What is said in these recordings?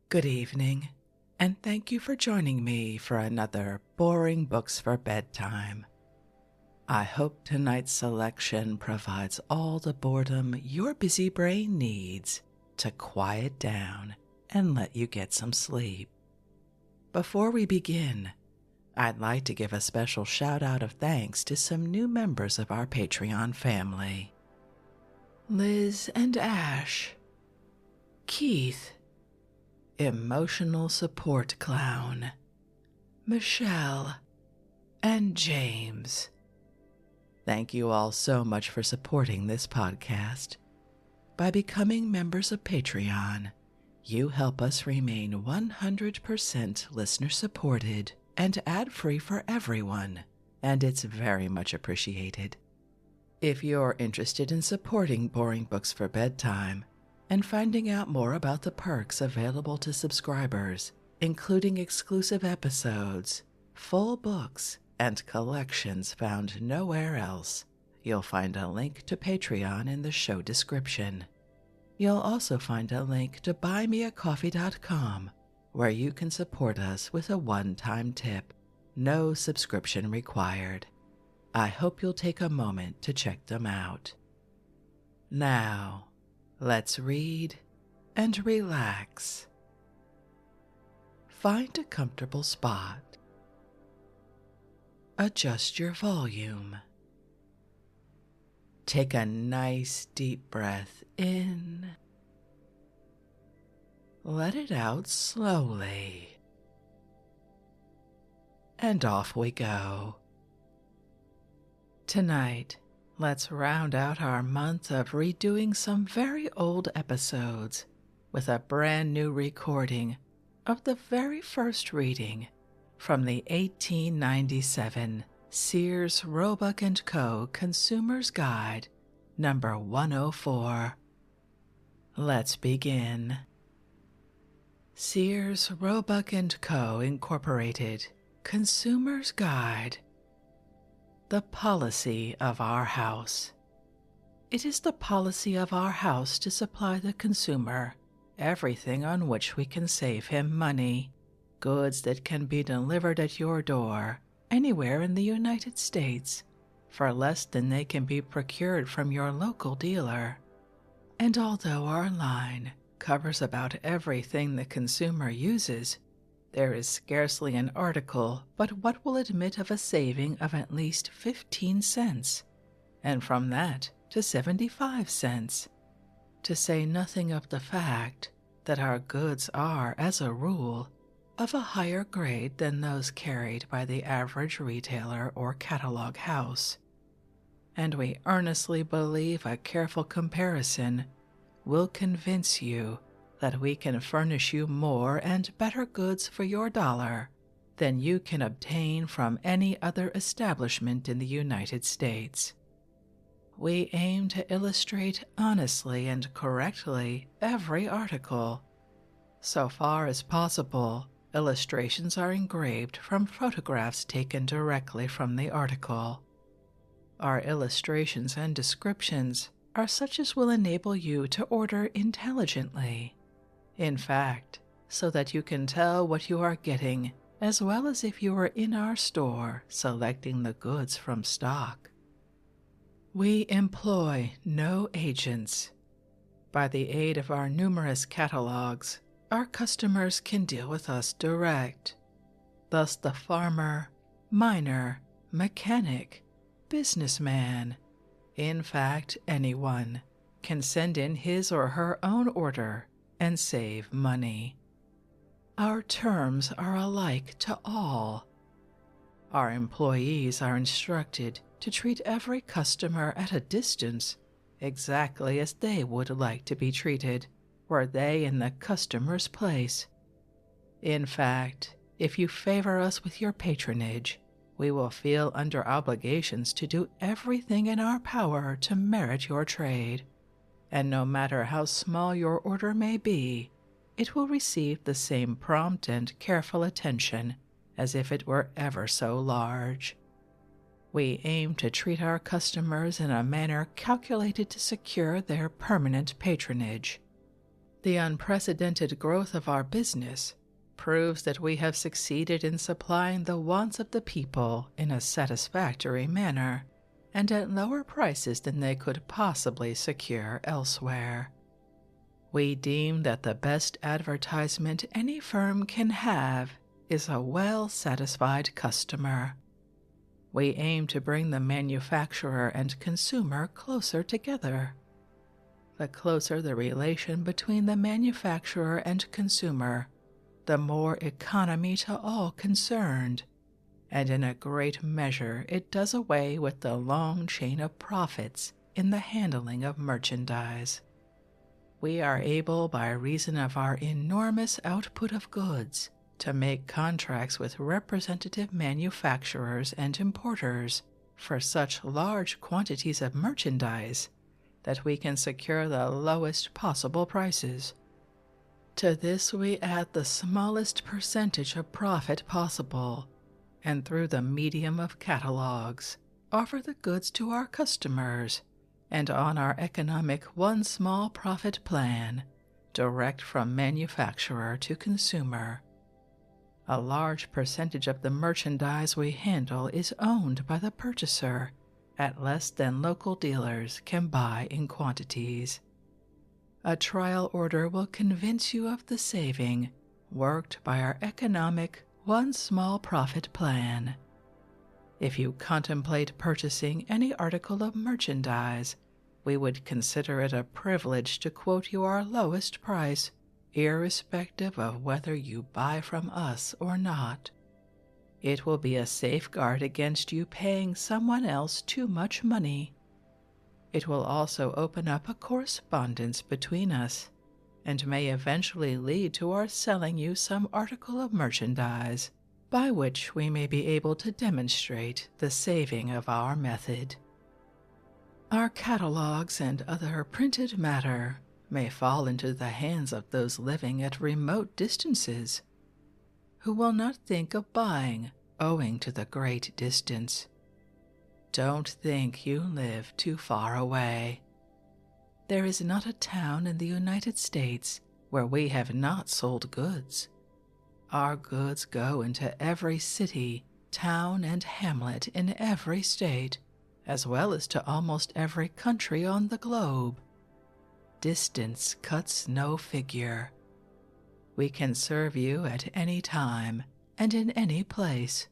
Good evening, and thank you for joining me for another Boring Books for Bedtime. I hope tonight's selection provides all the boredom your busy brain needs to quiet down and let you get some sleep. Before we begin, I'd like to give a special shout out of thanks to some new members of our Patreon family. Liz and Ash, Keith, Emotional Support Clown, Michelle, and James. Thank you all so much for supporting this podcast. By becoming members of Patreon, you help us remain 100% listener-supported and ad-free for everyone, and it's very much appreciated. If you're interested in supporting Boring Books for Bedtime and finding out more about the perks available to subscribers, including exclusive episodes, full books, and collections found nowhere else, you'll find a link to Patreon in the show description. You'll also find a link to buymeacoffee.com, where you can support us with a one-time tip. No subscription required. I hope you'll take a moment to check them out. Now, let's read and relax. Find a comfortable spot. Adjust your volume. Take a nice deep breath in. Let it out slowly. And off we go. Tonight, let's round out our month of redoing some very old episodes with a brand new recording of the very first reading from the 1897 Sears Roebuck Co. Consumer's Guide, number 104. Let's begin. Sears Roebuck Co. Incorporated, Consumer's Guide. The policy of our house. It is the policy of our house to supply the consumer everything on which we can save him money, goods that can be delivered at your door anywhere in the United States for less than they can be procured from your local dealer. And although our line covers about everything the consumer uses, there is scarcely an article but what will admit of a saving of at least 15 cents, and from that to 75 cents, to say nothing of the fact that our goods are, as a rule, of a higher grade than those carried by the average retailer or catalog house. And we earnestly believe a careful comparison will convince you that we can furnish you more and better goods for your dollar than you can obtain from any other establishment in the United States. We aim to illustrate honestly and correctly every article. So far as possible, illustrations are engraved from photographs taken directly from the article. Our illustrations and descriptions are such as will enable you to order intelligently. In fact, so that you can tell what you are getting, as well as if you were in our store selecting the goods from stock. We employ no agents. By the aid of our numerous catalogs, our customers can deal with us direct. Thus the farmer, miner, mechanic, businessman, in fact anyone, can send in his or her own order and save money. Our terms are alike to all. Our employees are instructed to treat every customer at a distance exactly as they would like to be treated were they in the customer's place. In fact, if you favor us with your patronage, we will feel under obligations to do everything in our power to merit your trade, and no matter how small your order may be, it will receive the same prompt and careful attention as if it were ever so large. We aim to treat our customers in a manner calculated to secure their permanent patronage. The unprecedented growth of our business proves that we have succeeded in supplying the wants of the people in a satisfactory manner and at lower prices than they could possibly secure elsewhere. We deem that the best advertisement any firm can have is a well-satisfied customer. We aim to bring the manufacturer and consumer closer together. The closer the relation between the manufacturer and consumer, the more economy to all concerned, and in a great measure it does away with the long chain of profits in the handling of merchandise. We are able, by reason of our enormous output of goods, to make contracts with representative manufacturers and importers for such large quantities of merchandise that we can secure the lowest possible prices. To this we add the smallest percentage of profit possible, and through the medium of catalogs, offer the goods to our customers, and on our economic one small profit plan, direct from manufacturer to consumer. A large percentage of the merchandise we handle is owned by the purchaser at less than local dealers can buy in quantities. A trial order will convince you of the saving worked by our economic one small profit plan. If you contemplate purchasing any article of merchandise, we would consider it a privilege to quote you our lowest price, irrespective of whether you buy from us or not. It will be a safeguard against you paying someone else too much money. It will also open up a correspondence between us, and may eventually lead to our selling you some article of merchandise, by which we may be able to demonstrate the saving of our method. Our catalogs and other printed matter may fall into the hands of those living at remote distances, who will not think of buying owing to the great distance. Don't think you live too far away. There is not a town in the United States where we have not sold goods. Our goods go into every city, town, and hamlet in every state, as well as to almost every country on the globe. Distance cuts no figure. We can serve you at any time and in any place.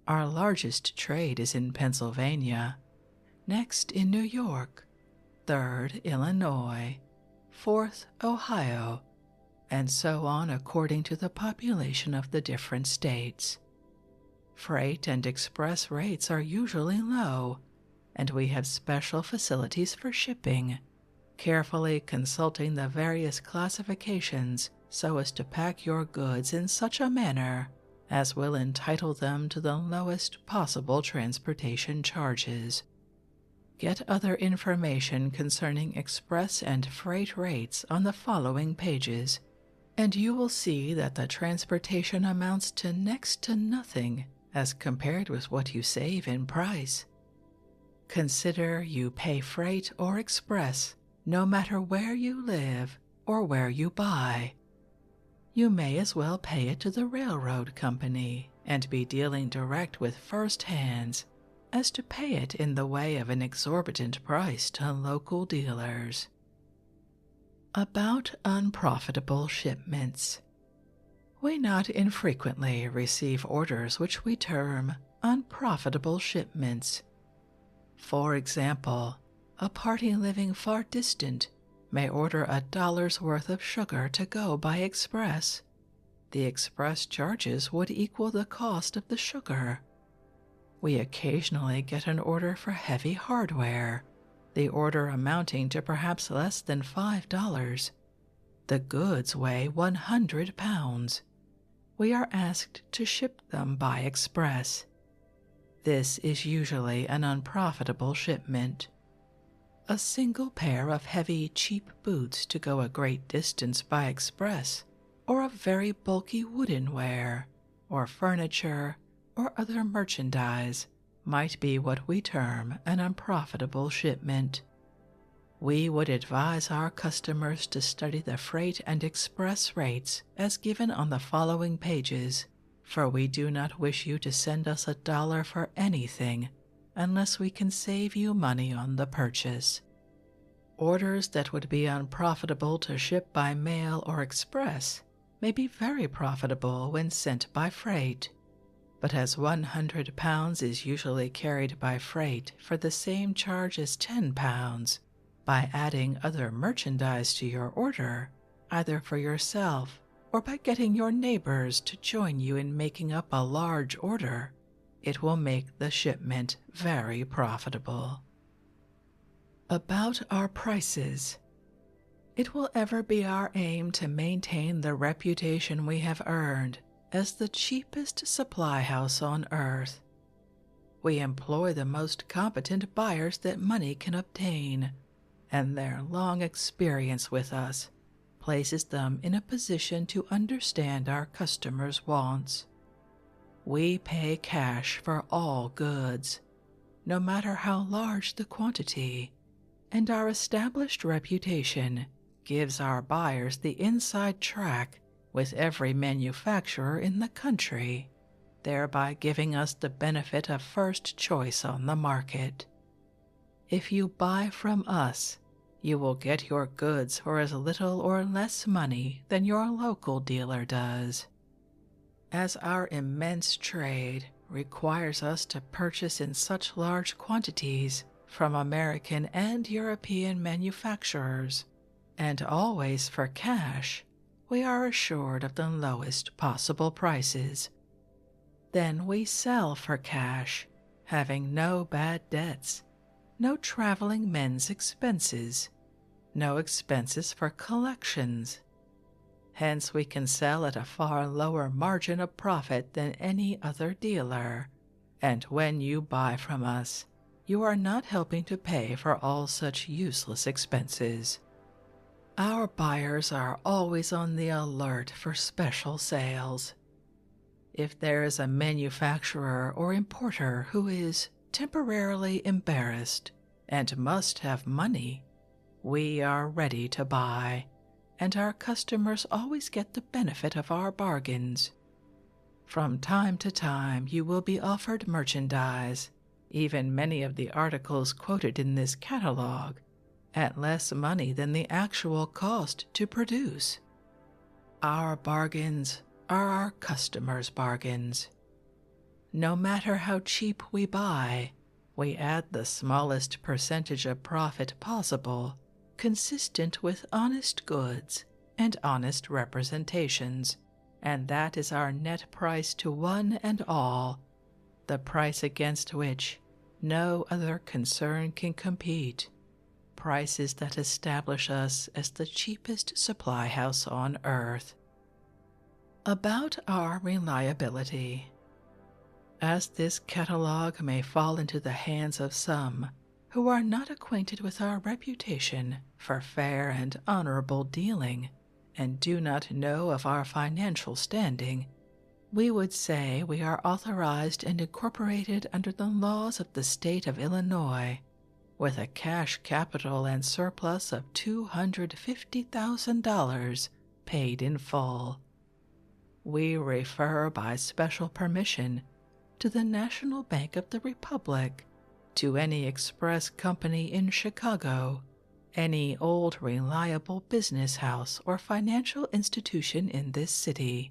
Our largest trade is in Pennsylvania, next in New York, third Illinois, fourth Ohio, and so on according to the population of the different states. Freight and express rates are usually low, and we have special facilities for shipping, carefully consulting the various classifications so as to pack your goods in such a manner as will entitle them to the lowest possible transportation charges. Get other information concerning express and freight rates on the following pages, and you will see that the transportation amounts to next to nothing as compared with what you save in price. Consider you pay freight or express no matter where you live or where you buy. You may as well pay it to the railroad company and be dealing direct with first hands as to pay it in the way of an exorbitant price to local dealers. About unprofitable shipments. We not infrequently receive orders which we term unprofitable shipments. For example, a party living far distant may order $1 worth of sugar to go by express. The express charges would equal the cost of the sugar. We occasionally get an order for heavy hardware, the order amounting to perhaps less than $5. The goods weigh 100 pounds. We are asked to ship them by express. This is usually an unprofitable shipment. A single pair of heavy, cheap boots to go a great distance by express, or of very bulky wooden ware, or furniture, or other merchandise, might be what we term an unprofitable shipment. We would advise our customers to study the freight and express rates as given on the following pages, for we do not wish you to send us $1 for anything unless we can save you money on the purchase. Orders that would be unprofitable to ship by mail or express may be very profitable when sent by freight, but as 100 pounds is usually carried by freight for the same charge as 10 pounds, by adding other merchandise to your order, either for yourself or by getting your neighbors to join you in making up a large order, it will make the shipment very profitable. About our prices. It will ever be our aim to maintain the reputation we have earned as the cheapest supply house on earth. We employ the most competent buyers that money can obtain, and their long experience with us places them in a position to understand our customers' wants. We pay cash for all goods, no matter how large the quantity, and our established reputation gives our buyers the inside track with every manufacturer in the country, thereby giving us the benefit of first choice on the market. If you buy from us, you will get your goods for as little or less money than your local dealer does. As our immense trade requires us to purchase in such large quantities from American and European manufacturers, and always for cash, we are assured of the lowest possible prices. Then we sell for cash, having no bad debts, no traveling men's expenses, no expenses for collections. Hence we can sell at a far lower margin of profit than any other dealer, and when you buy from us, you are not helping to pay for all such useless expenses. Our buyers are always on the alert for special sales. If there is a manufacturer or importer who is temporarily embarrassed and must have money, we are ready to buy, and our customers always get the benefit of our bargains. From time to time you will be offered merchandise, even many of the articles quoted in this catalog, at less money than the actual cost to produce. Our bargains are our customers' bargains. No matter how cheap we buy, we add the smallest percentage of profit possible, consistent with honest goods and honest representations, and that is our net price to one and all, the price against which no other concern can compete, prices that establish us as the cheapest supply house on earth. About our reliability. As this catalog may fall into the hands of some who are not acquainted with our reputation for fair and honorable dealing, and do not know of our financial standing, we would say we are authorized and incorporated under the laws of the state of Illinois, with a cash capital and surplus of $250,000 paid in full. We refer by special permission to the National Bank of the Republic, to any express company in Chicago, any old reliable business house or financial institution in this city,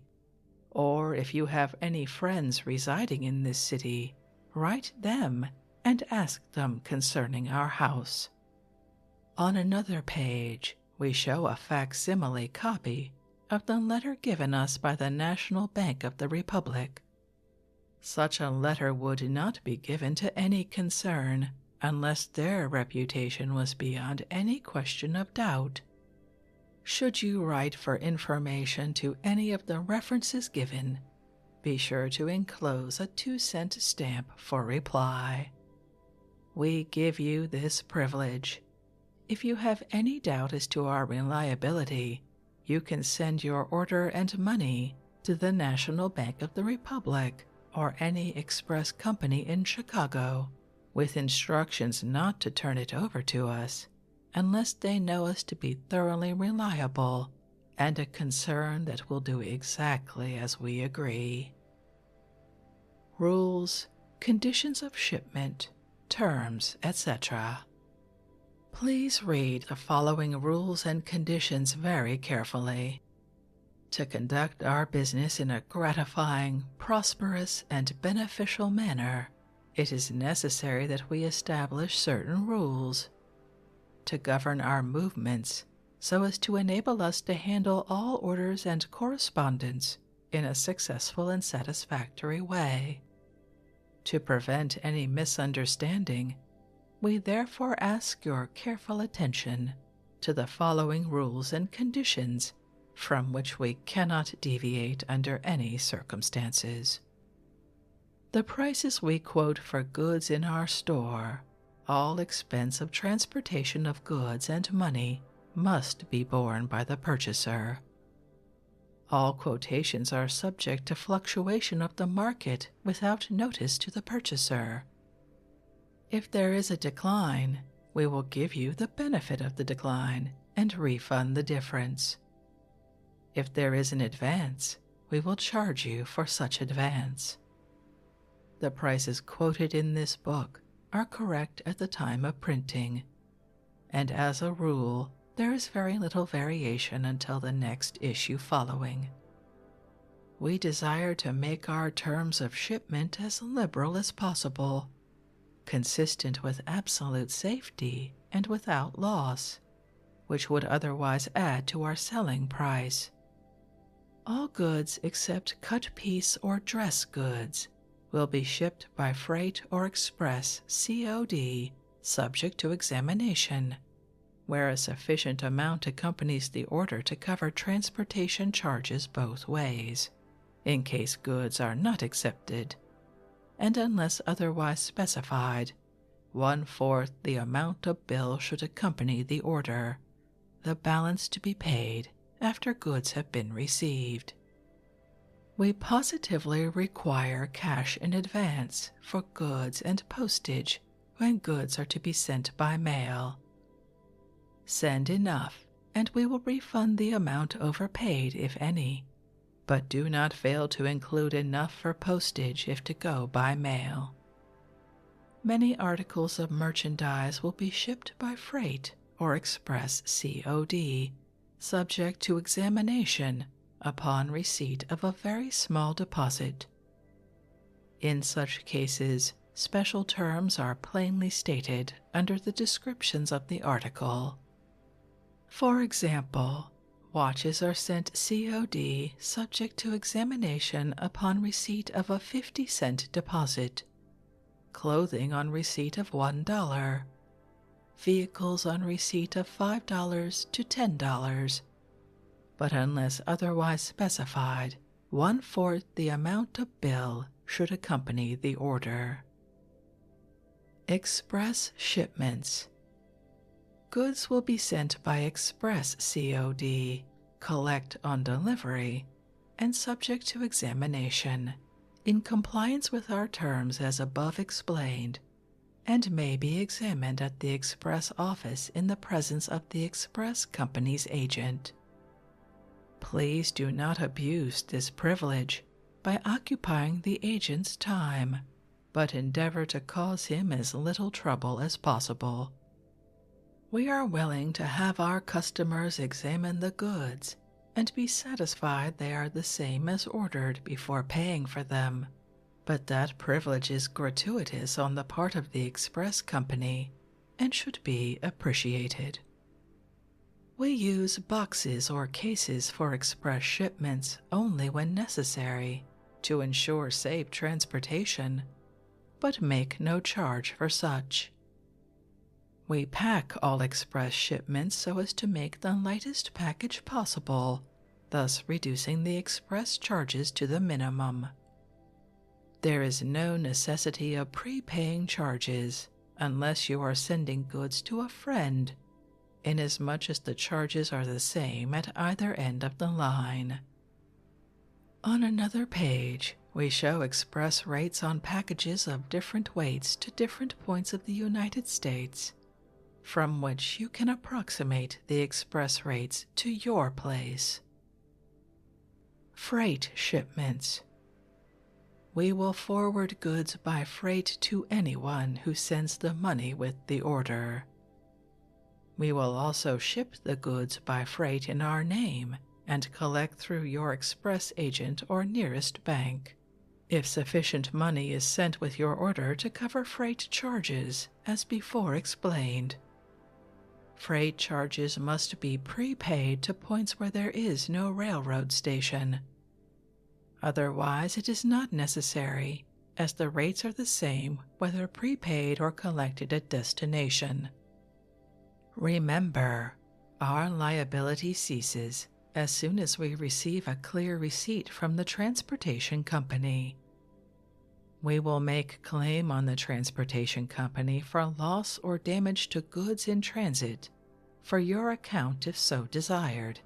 or if you have any friends residing in this city, write them and ask them concerning our house. On another page, we show a facsimile copy of the letter given us by the National Bank of the Republic. Such a letter would not be given to any concern unless their reputation was beyond any question of doubt. Should you write for information to any of the references given, be sure to enclose a 2-cent stamp for reply. We give you this privilege. If you have any doubt as to our reliability, you can send your order and money to the National Bank of the Republic or any express company in Chicago, with instructions not to turn it over to us, unless they know us to be thoroughly reliable and a concern that will do exactly as we agree. Rules, conditions of shipment, terms, etc. Please read the following rules and conditions very carefully. To conduct our business in a gratifying, prosperous, and beneficial manner, it is necessary that we establish certain rules to govern our movements so as to enable us to handle all orders and correspondence in a successful and satisfactory way. To prevent any misunderstanding, we therefore ask your careful attention to the following rules and conditions from which we cannot deviate under any circumstances. The prices we quote for goods in our store, all expense of transportation of goods and money, must be borne by the purchaser. All quotations are subject to fluctuation of the market without notice to the purchaser. If there is a decline, we will give you the benefit of the decline and refund the difference. If there is an advance, we will charge you for such advance. The prices quoted in this book are correct at the time of printing, and as a rule, there is very little variation until the next issue following. We desire to make our terms of shipment as liberal as possible, consistent with absolute safety and without loss, which would otherwise add to our selling price. All goods except cut piece or dress goods will be shipped by freight or express COD, subject to examination, where a sufficient amount accompanies the order to cover transportation charges both ways, in case goods are not accepted, and unless otherwise specified, 1/4 the amount of bill should accompany the order, the balance to be paid after goods have been received. We positively require cash in advance for goods and postage when goods are to be sent by mail. Send enough, and we will refund the amount overpaid, if any, but do not fail to include enough for postage if to go by mail. Many articles of merchandise will be shipped by freight or express COD, subject to examination upon receipt of a very small deposit. In such cases, special terms are plainly stated under the descriptions of the article. For example, watches are sent COD subject to examination upon receipt of a 50-cent deposit, clothing on receipt of $1, vehicles on receipt of $5 to $10, but unless otherwise specified, 1/4 the amount of bill should accompany the order. Express shipments. Goods will be sent by express COD, collect on delivery, and subject to examination, in compliance with our terms as above explained, and may be examined at the express office in the presence of the express company's agent. Please do not abuse this privilege by occupying the agent's time, but endeavor to cause him as little trouble as possible. We are willing to have our customers examine the goods and be satisfied they are the same as ordered before paying for them, but that privilege is gratuitous on the part of the express company and should be appreciated. We use boxes or cases for express shipments only when necessary to ensure safe transportation, but make no charge for such. We pack all express shipments so as to make the lightest package possible, thus reducing the express charges to the minimum. There is no necessity of prepaying charges unless you are sending goods to a friend, inasmuch as the charges are the same at either end of the line. On another page, we show express rates on packages of different weights to different points of the United States. from which you can approximate the express rates to your place. Freight shipments. We will forward goods by freight to anyone who sends the money with the order. We will also ship the goods by freight in our name and collect through your express agent or nearest bank, if sufficient money is sent with your order to cover freight charges, as before explained. Freight charges must be prepaid to points where there is no railroad station. Otherwise, it is not necessary, as the rates are the same whether prepaid or collected at destination. Remember, our liability ceases as soon as we receive a clear receipt from the transportation company. We will make claim on the transportation company for loss or damage to goods in transit for your account if so desired,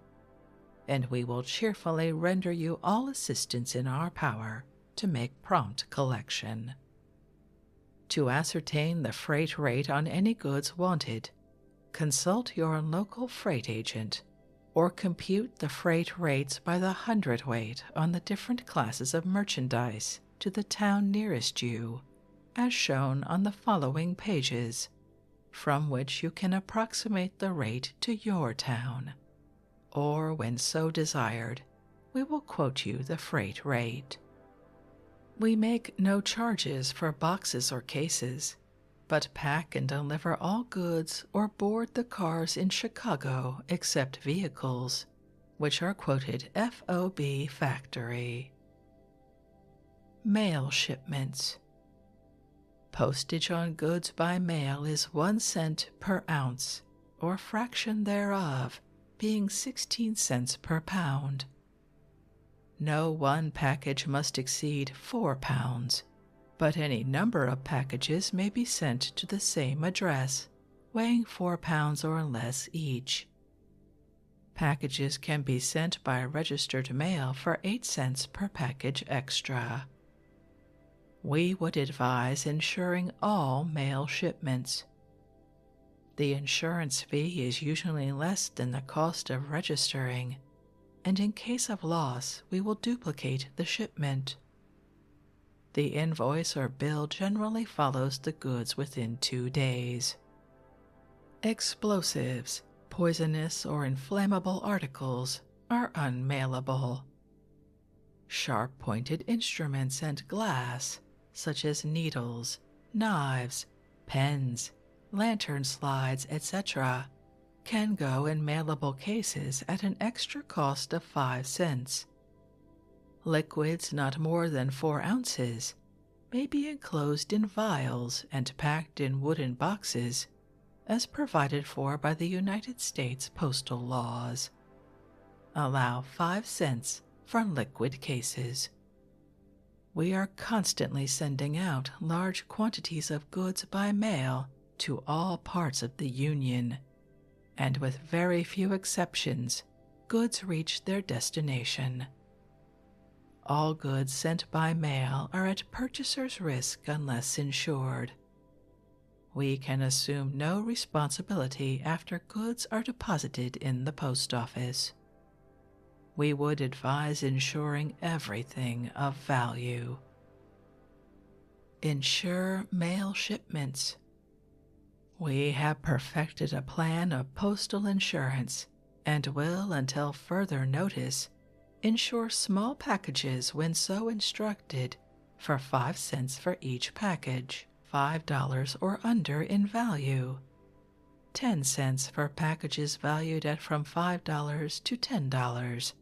and we will cheerfully render you all assistance in our power to make prompt collection. To ascertain the freight rate on any goods wanted, consult your local freight agent or compute the freight rates by the hundredweight on the different classes of merchandise to the town nearest you, as shown on the following pages, from which you can approximate the rate to your town. Or, when so desired, we will quote you the freight rate. We make no charges for boxes or cases, but pack and deliver all goods or board the cars in Chicago except vehicles, which are quoted FOB factory. Mail shipments. Postage on goods by mail is 1 cent per ounce, or fraction thereof, being 16 cents per pound. No one package must exceed 4 pounds, but any number of packages may be sent to the same address, weighing 4 pounds or less each. Packages can be sent by registered mail for 8 cents per package extra. We would advise insuring all mail shipments. The insurance fee is usually less than the cost of registering, and in case of loss, we will duplicate the shipment. The invoice or bill generally follows the goods within 2 days. Explosives, poisonous, or inflammable articles are unmailable. Sharp-pointed instruments and glass, such as needles, knives, pens, lantern slides, etc., can go in mailable cases at an extra cost of 5 cents. Liquids not more than 4 ounces may be enclosed in vials and packed in wooden boxes as provided for by the United States postal laws. Allow 5 cents for liquid cases. We are constantly sending out large quantities of goods by mail to all parts of the Union, and with very few exceptions, goods reach their destination. All goods sent by mail are at purchaser's risk unless insured. We can assume no responsibility after goods are deposited in the post office. We would advise insuring everything of value. Insure mail shipments. We have perfected a plan of postal insurance and will, until further notice, insure small packages when so instructed for 5 cents for each package, $5 or under in value, 10 cents for packages valued at from $5 to $10,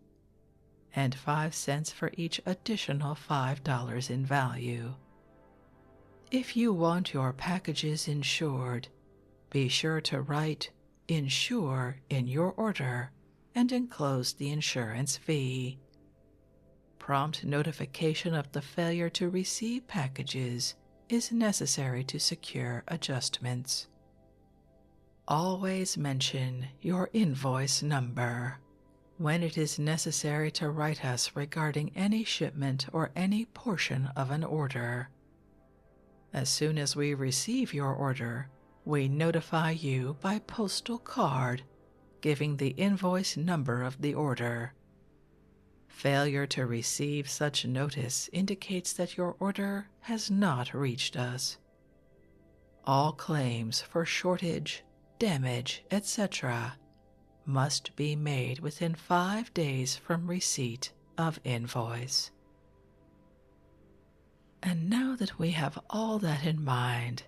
and 5 cents for each additional $5 in value. If you want your packages insured, be sure to write "Insure" in your order and enclose the insurance fee. Prompt notification of the failure to receive packages is necessary to secure adjustments. Always mention your invoice number when it is necessary to write us regarding any shipment or any portion of an order. As soon as we receive your order, we notify you by postal card, giving the invoice number of the order. Failure to receive such notice indicates that your order has not reached us. All claims for shortage, damage, etc. must be made within 5 days from receipt of invoice. And now that we have all that in mind,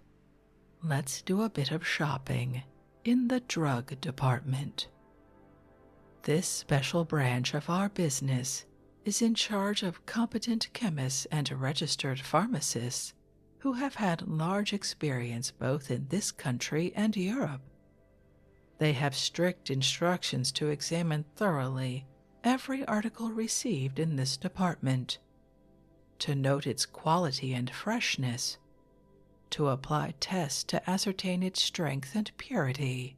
let's do a bit of shopping in the drug department. This special branch of our business is in charge of competent chemists and registered pharmacists who have had large experience both in this country and Europe. They have strict instructions to examine thoroughly every article received in this department, to note its quality and freshness, to apply tests to ascertain its strength and purity,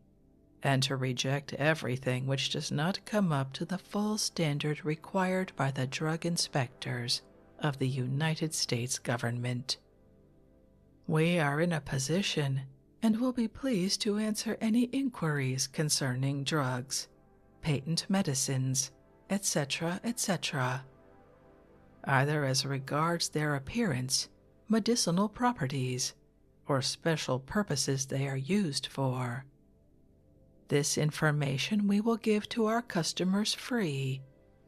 and to reject everything which does not come up to the full standard required by the drug inspectors of the United States government. We are in a position and will be pleased to answer any inquiries concerning drugs, patent medicines, etc., etc., either as regards their appearance, medicinal properties, or special purposes they are used for. This information we will give to our customers free,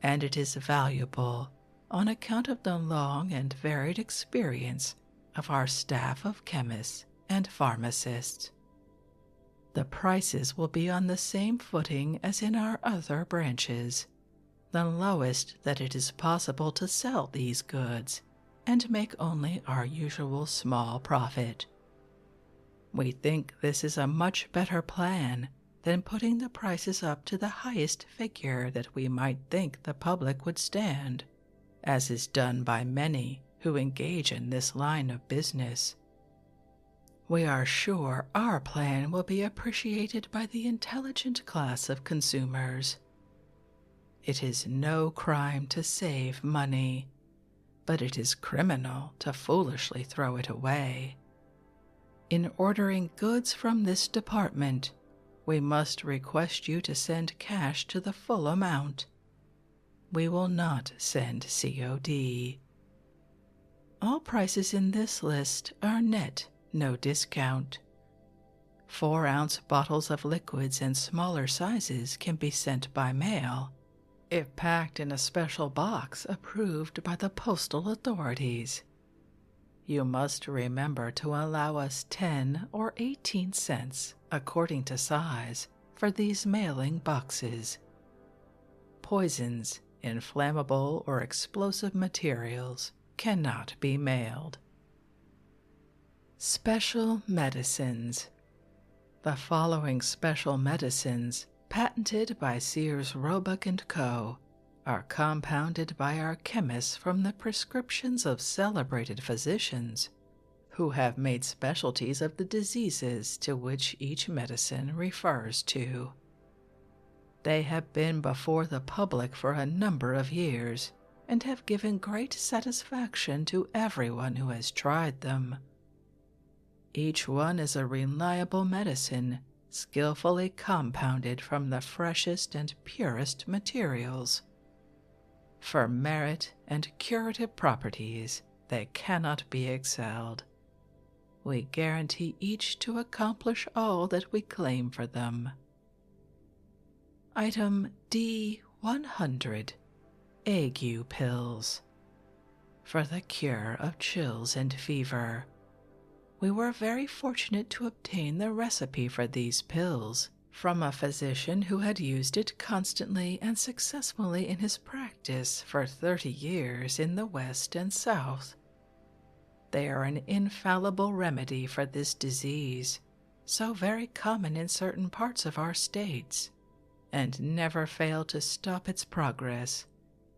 and it is valuable on account of the long and varied experience of our staff of chemists and pharmacists. The prices will be on the same footing as in our other branches, the lowest that it is possible to sell these goods and make only our usual small profit. We think this is a much better plan than putting the prices up to the highest figure that we might think the public would stand, as is done by many who engage in this line of business. We are sure our plan will be appreciated by the intelligent class of consumers. It is no crime to save money, but it is criminal to foolishly throw it away. In ordering goods from this department, we must request you to send cash to the full amount. We will not send COD. All prices in this list are net, no discount. 4-ounce bottles of liquids and smaller sizes can be sent by mail, if packed in a special box approved by the postal authorities. You must remember to allow us 10 or 18 cents, according to size, for these mailing boxes. Poisons, inflammable, or explosive materials cannot be mailed. Special medicines. The following special medicines, patented by Sears, Roebuck Co., are compounded by our chemists from the prescriptions of celebrated physicians who have made specialties of the diseases to which each medicine refers to. They have been before the public for a number of years and have given great satisfaction to everyone who has tried them. Each one is a reliable medicine, skillfully compounded from the freshest and purest materials. For merit and curative properties, they cannot be excelled. We guarantee each to accomplish all that we claim for them. Item D100, Ague Pills, for the cure of chills and fever. We were very fortunate to obtain the recipe for these pills from a physician who had used it constantly and successfully in his practice for 30 years in the West and South. They are an infallible remedy for this disease, so very common in certain parts of our states, and never fail to stop its progress,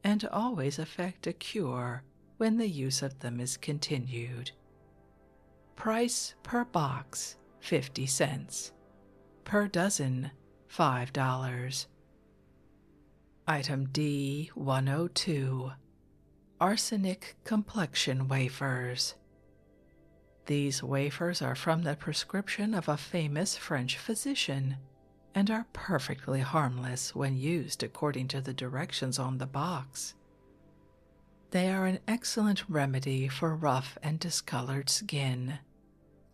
and always effect a cure when the use of them is continued. Price per box, 50 cents. Per dozen, $5. Item D102, Arsenic Complexion Wafers. These wafers are from the prescription of a famous French physician and are perfectly harmless when used according to the directions on the box. They are an excellent remedy for rough and discolored skin.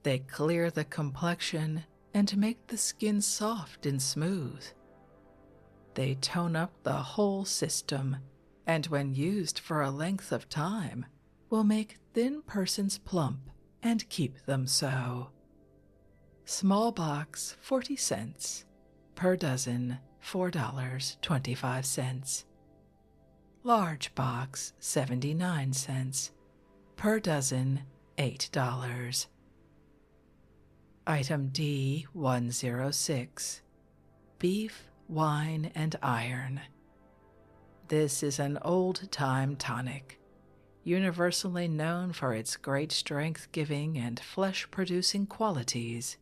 They clear the complexion and make the skin soft and smooth. They tone up the whole system, and when used for a length of time, will make thin persons plump and keep them so. Small box 40 cents. Per dozen $4.25. Large box 79 cents. Per dozen $8. Item D106. Beef, wine, and iron. This is an old-time tonic, universally known for its great strength-giving and flesh-producing qualities.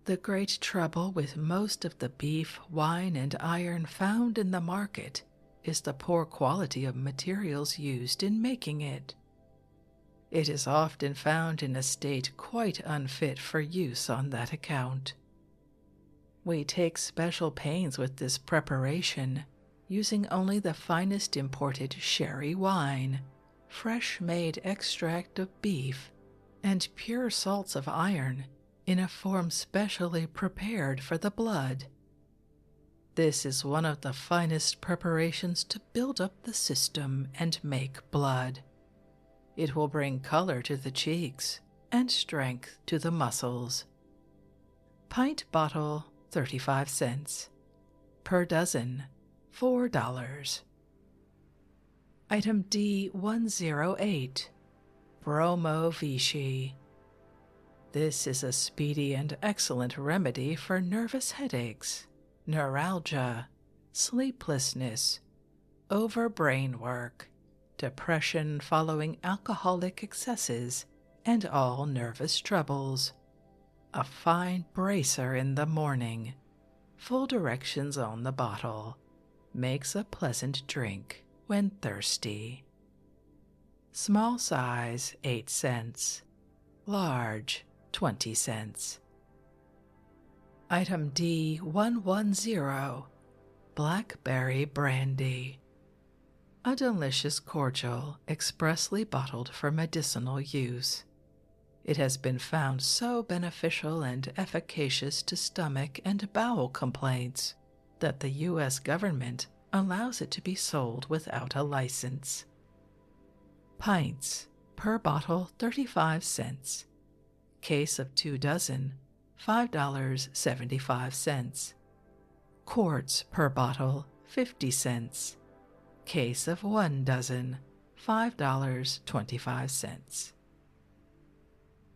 The great trouble with most of the beef, wine, and iron found in the market is the poor quality of materials used in making it. It is often found in a state quite unfit for use on that account. We take special pains with this preparation, using only the finest imported sherry wine, fresh-made extract of beef, and pure salts of iron in a form specially prepared for the blood. This is one of the finest preparations to build up the system and make blood. It will bring color to the cheeks and strength to the muscles. Pint bottle 35 cents. Per dozen $4. Item D108. Bromo Vichy. This is a speedy and excellent remedy for nervous headaches, neuralgia, sleeplessness, over-brain work, depression following alcoholic excesses, and all nervous troubles. A fine bracer in the morning. Full directions on the bottle. Makes a pleasant drink when thirsty. Small size 8 cents. Large 20 cents. Item D110. Blackberry brandy. A delicious cordial expressly bottled for medicinal use. It has been found so beneficial and efficacious to stomach and bowel complaints that the U.S. government allows it to be sold without a license. Pints, per bottle 35 cents. Case of 2 dozen, $5.75. Quarts per bottle 50 cents. Case of 1 dozen, $5.25.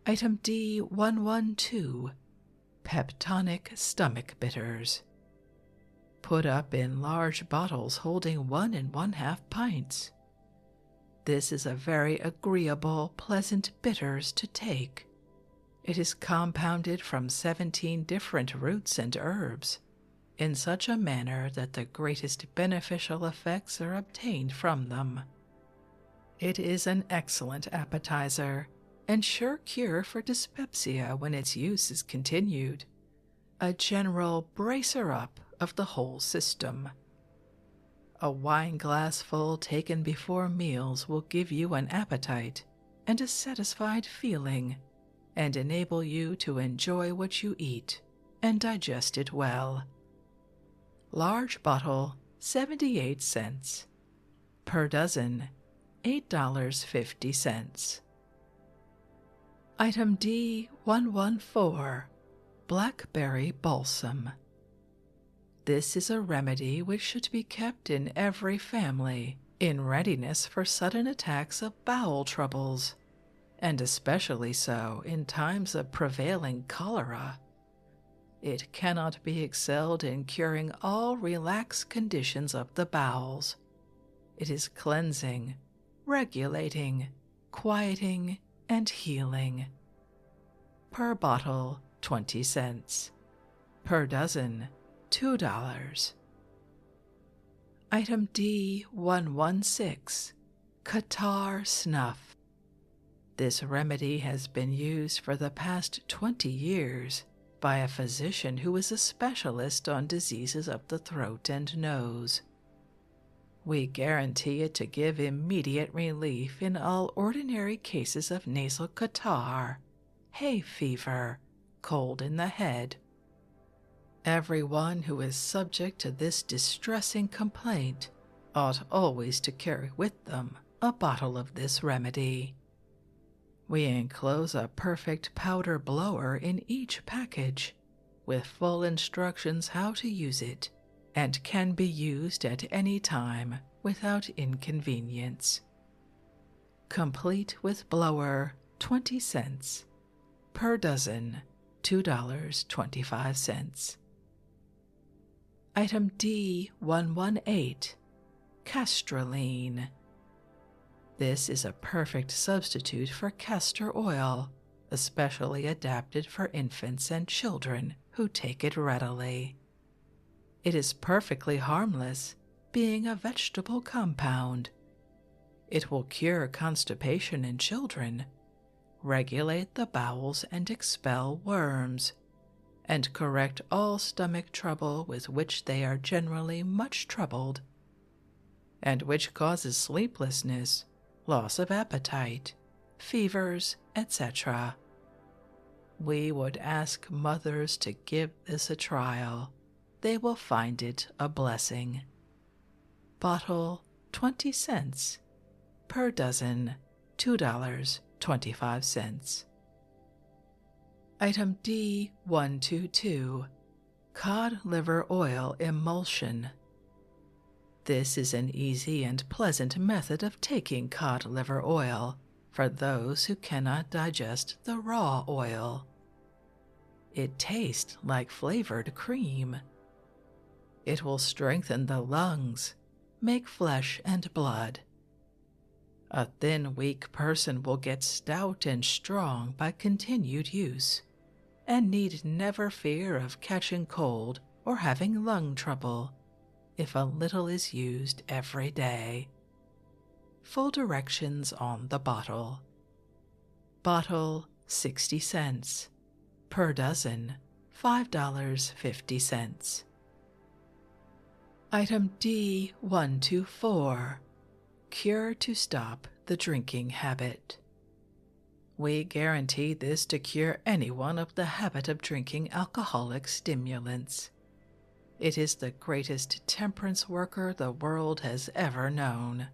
Item D112. Peptonic stomach bitters. Put up in large bottles holding 1 1/2 pints. This is a very agreeable, pleasant bitters to take. It is compounded from 17 different roots and herbs, in such a manner that the greatest beneficial effects are obtained from them. It is an excellent appetizer, and sure cure for dyspepsia when its use is continued. A general bracer-up of the whole system. A wineglassful taken before meals will give you an appetite and a satisfied feeling, and enable you to enjoy what you eat and digest it well. Large bottle 78 cents. Per dozen $8.50. Item D114. Blackberry balsam. This is a remedy which should be kept in every family in readiness for sudden attacks of bowel troubles, and especially so in times of prevailing cholera. It cannot be excelled in curing all relaxed conditions of the bowels. It is cleansing, regulating, quieting, and healing. Per bottle 20 cents. Per dozen $2. Item D116. Catarrh snuff. This remedy has been used for the past 20 years by a physician who is a specialist on diseases of the throat and nose. We guarantee it to give immediate relief in all ordinary cases of nasal catarrh, hay fever, cold in the head. Everyone who is subject to this distressing complaint ought always to carry with them a bottle of this remedy. We enclose a perfect powder blower in each package, with full instructions how to use it, and can be used at any time without inconvenience. Complete with blower, 20 cents. Per dozen, $2.25. Item D118, Castraline. This is a perfect substitute for castor oil, especially adapted for infants and children who take it readily. It is perfectly harmless, being a vegetable compound. It will cure constipation in children, regulate the bowels and expel worms, and correct all stomach trouble with which they are generally much troubled, and which causes sleeplessness, loss of appetite, fevers, etc. We would ask mothers to give this a trial. They will find it a blessing. Bottle, 20 cents. Per dozen, $2.25. Item D122, Cod liver oil emulsion. This is an easy and pleasant method of taking cod liver oil for those who cannot digest the raw oil. It tastes like flavored cream. It will strengthen the lungs, make flesh and blood. A thin, weak person will get stout and strong by continued use, and need never fear of catching cold or having lung trouble if a little is used every day. Full directions on the bottle. Bottle, 60 cents. Per dozen, $5.50. Item D124, Cure to stop the drinking habit. We guarantee this to cure anyone of the habit of drinking alcoholic stimulants. It is the greatest temperance worker the world has ever known.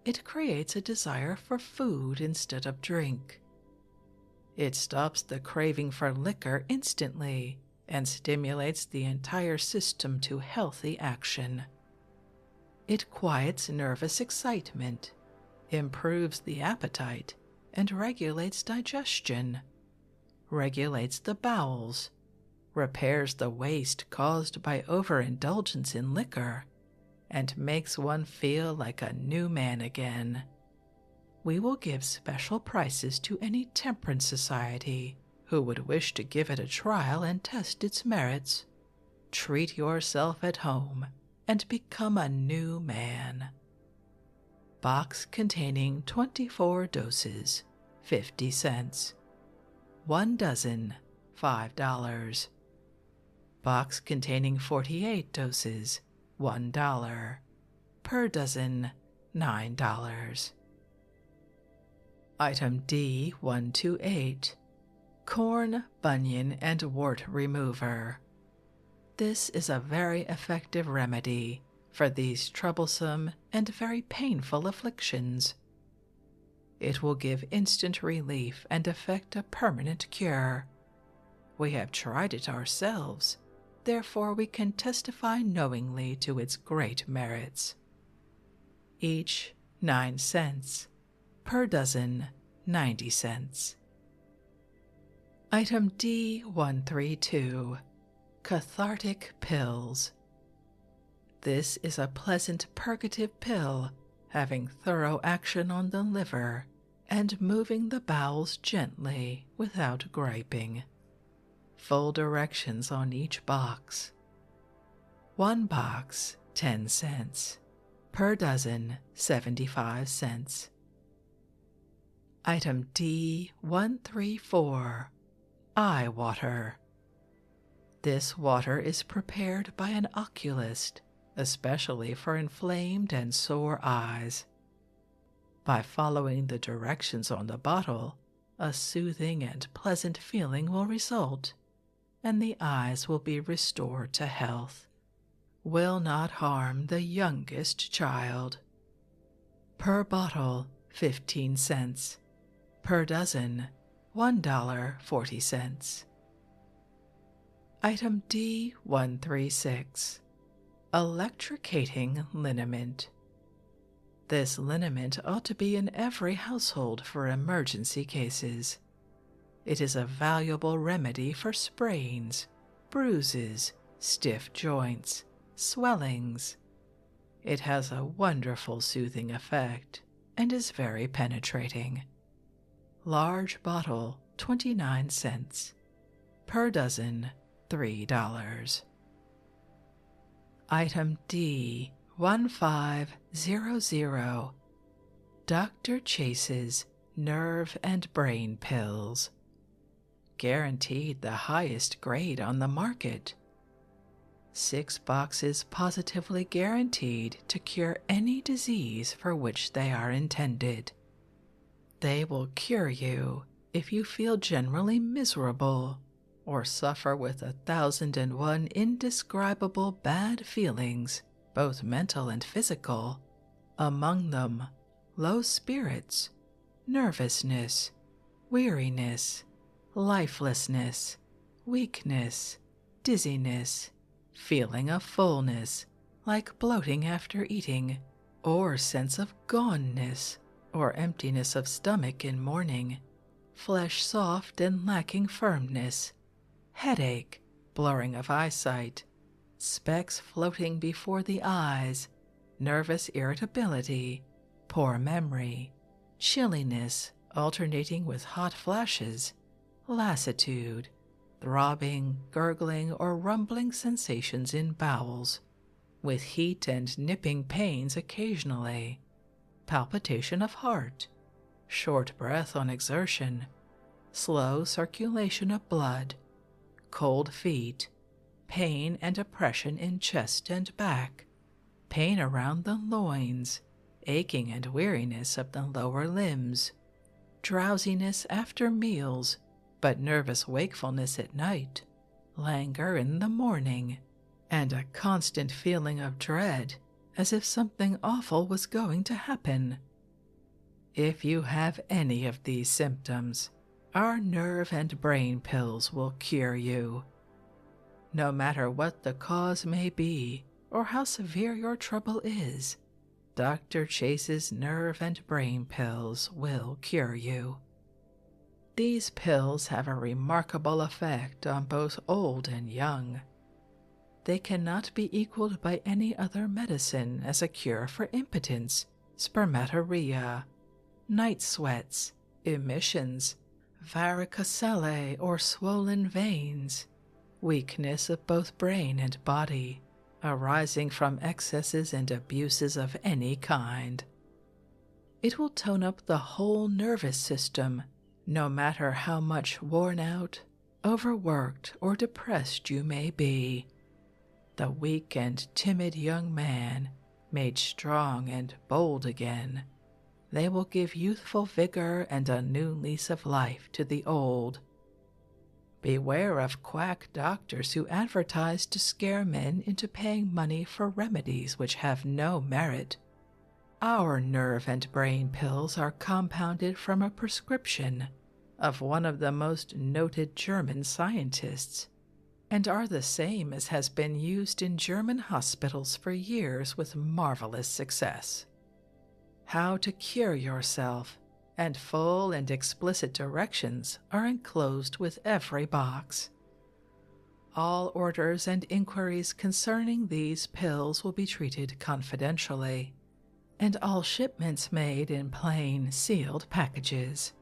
It creates a desire for food instead of drink. It stops the craving for liquor instantly and stimulates the entire system to healthy action. It quiets nervous excitement, improves the appetite, and regulates digestion, regulates the bowels, repairs the waste caused by overindulgence in liquor, and makes one feel like a new man again. We will give special prices to any temperance society who would wish to give it a trial and test its merits. Treat yourself at home and become a new man. Box containing 24 doses, 50 cents. 1 dozen, $5. Box containing 48 doses, $1. Per dozen, $9. Item D128, Corn, Bunion, and Wart Remover. This is a very effective remedy for these troublesome and very painful afflictions. It will give instant relief and effect a permanent cure. We have tried it ourselves, therefore we can testify knowingly to its great merits. Each 9 cents. Per dozen, 90 cents. Item D132, Cathartic Pills. This is a pleasant purgative pill having thorough action on the liver and moving the bowels gently without griping. Full directions on each box. 1 box, 10 cents. Per dozen, 75 cents. Item D134, Eye Water. This water is prepared by an oculist, especially for inflamed and sore eyes. By following the directions on the bottle, a soothing and pleasant feeling will result, and the eyes will be restored to health. Will not harm the youngest child. Per bottle, 15 cents. Per dozen, $1.40. Item D136, Electrocating Liniment. This liniment ought to be in every household for emergency cases. It is a valuable remedy for sprains, bruises, stiff joints, swellings. It has a wonderful soothing effect and is very penetrating. Large bottle, 29 cents. Per dozen, $3. Item D1500, Dr. Chase's Nerve and Brain Pills. Guaranteed the highest grade on the market. 6 boxes positively guaranteed to cure any disease for which they are intended. They will cure you if you feel generally miserable or suffer with 1,001 indescribable bad feelings, both mental and physical, among them low spirits, nervousness, weariness, lifelessness, weakness, dizziness, feeling of fullness, like bloating after eating, or sense of goneness, or emptiness of stomach in morning, flesh soft and lacking firmness, headache, blurring of eyesight, specks floating before the eyes, nervous irritability, poor memory, chilliness alternating with hot flashes, lassitude, throbbing, gurgling, or rumbling sensations in bowels, with heat and nipping pains occasionally, palpitation of heart, short breath on exertion, slow circulation of blood, cold feet, pain and oppression in chest and back, pain around the loins, aching and weariness of the lower limbs, drowsiness after meals, but nervous wakefulness at night, languor in the morning, and a constant feeling of dread as if something awful was going to happen. If you have any of these symptoms, our nerve and brain pills will cure you. No matter what the cause may be or how severe your trouble is, Dr. Chase's nerve and brain pills will cure you. These pills have a remarkable effect on both old and young. They cannot be equaled by any other medicine as a cure for impotence, spermatorrhea, night sweats, emissions, varicocele or swollen veins, weakness of both brain and body, arising from excesses and abuses of any kind. It will tone up the whole nervous system, no matter how much worn out, overworked, or depressed you may be. The weak and timid young man, made strong and bold again, they will give youthful vigor and a new lease of life to the old. Beware of quack doctors who advertise to scare men into paying money for remedies which have no merit. Our nerve and brain pills are compounded from a prescription of one of the most noted German scientists, and are the same as has been used in German hospitals for years with marvelous success. How to cure yourself, and full and explicit directions are enclosed with every box. All orders and inquiries concerning these pills will be treated confidentially, and all shipments made in plain, sealed packages.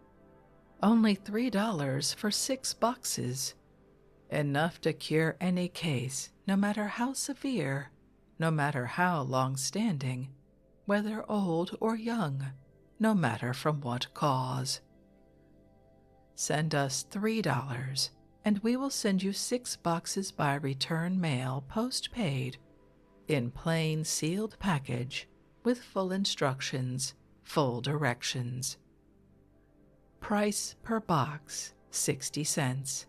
Only $3 for 6 boxes. Enough to cure any case, no matter how severe, no matter how long-standing, whether old or young, no matter from what cause. Send us $3, and we will send you 6 boxes by return mail postpaid in plain sealed package with full instructions, full directions. Price per box, 60 cents.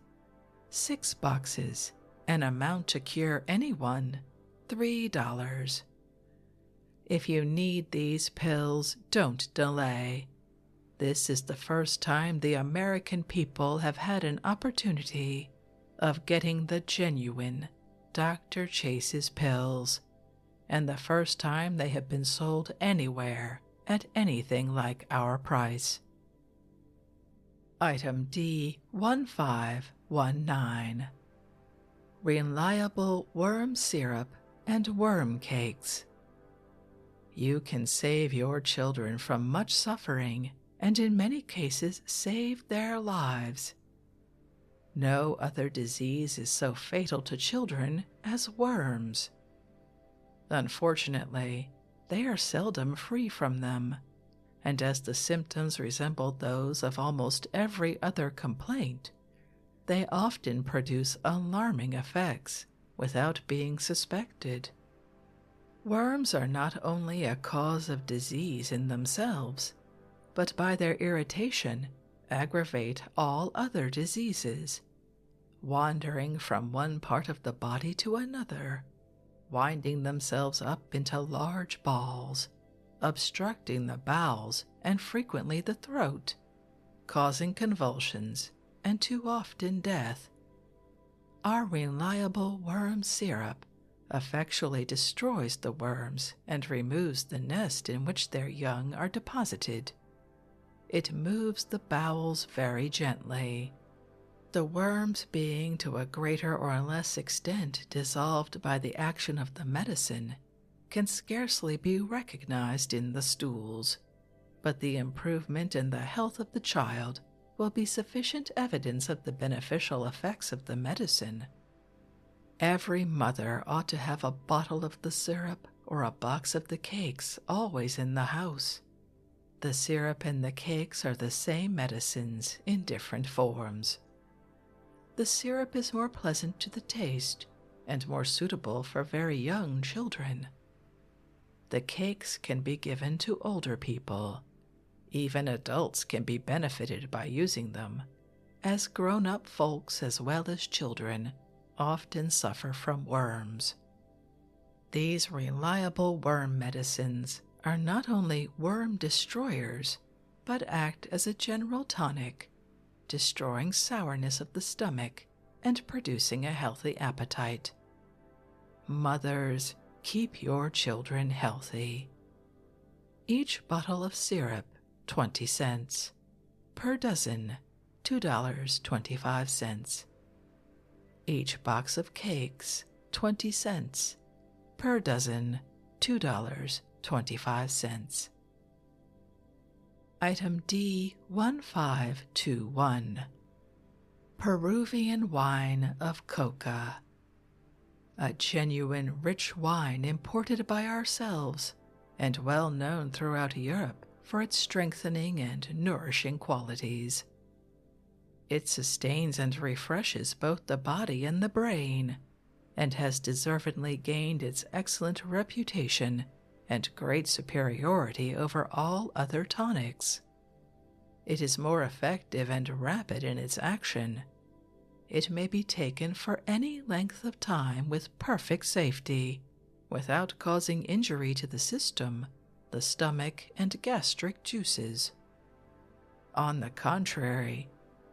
6 boxes, an amount to cure anyone, $3. If you need these pills, don't delay. This is the first time the American people have had an opportunity of getting the genuine Dr. Chase's pills, and the first time they have been sold anywhere at anything like our price. Item D1519. Reliable worm syrup and worm cakes. You can save your children from much suffering and in many cases save their lives. No other disease is so fatal to children as worms. Unfortunately, they are seldom free from them, and as the symptoms resemble those of almost every other complaint, they often produce alarming effects without being suspected. Worms are not only a cause of disease in themselves, but by their irritation aggravate all other diseases, wandering from one part of the body to another, winding themselves up into large balls, obstructing the bowels and frequently the throat, causing convulsions and too often death. Our reliable worm syrup effectually destroys the worms and removes the nest in which their young are deposited. It moves the bowels very gently, the worms being to a greater or less extent dissolved by the action of the medicine can scarcely be recognized in the stools, but the improvement in the health of the child will be sufficient evidence of the beneficial effects of the medicine. Every mother ought to have a bottle of the syrup or a box of the cakes always in the house. The syrup and the cakes are the same medicines in different forms. The syrup is more pleasant to the taste and more suitable for very young children. The cakes can be given to older people. Even adults can be benefited by using them, as grown-up folks as well as children often suffer from worms. These reliable worm medicines are not only worm destroyers, but act as a general tonic, destroying sourness of the stomach and producing a healthy appetite. Mothers, keep your children healthy. Each bottle of syrup, 20 cents. Per dozen, $2.25. Each box of cakes, 20 cents. Per dozen, $2.25. Item D1521. Peruvian wine of coca. A genuine rich wine imported by ourselves and well known throughout Europe for its strengthening and nourishing qualities. It sustains and refreshes both the body and the brain, and has deservedly gained its excellent reputation and great superiority over all other tonics. It is more effective and rapid in its action. It may be taken for any length of time with perfect safety, without causing injury to the system, the stomach, and gastric juices. On the contrary,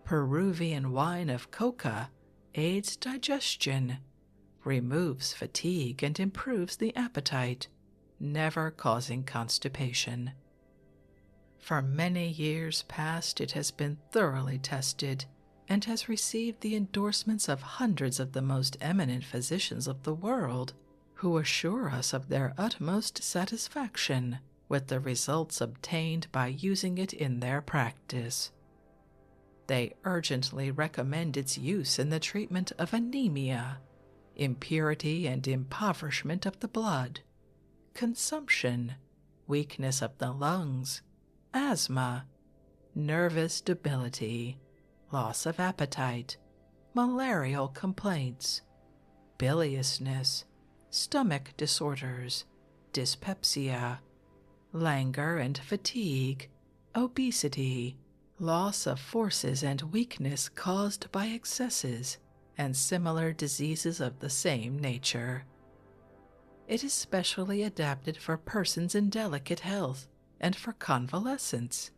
Peruvian wine of coca aids digestion, removes fatigue, and improves the appetite, never causing constipation. For many years past it has been thoroughly tested and has received the endorsements of hundreds of the most eminent physicians of the world, who assure us of their utmost satisfaction with the results obtained by using it in their practice. They urgently recommend its use in the treatment of anemia, impurity and impoverishment of the blood, consumption, weakness of the lungs, asthma, nervous debility, loss of appetite, malarial complaints, biliousness, stomach disorders, dyspepsia, languor and fatigue, obesity, loss of forces and weakness caused by excesses, and similar diseases of the same nature. It is specially adapted for persons in delicate health and for convalescents.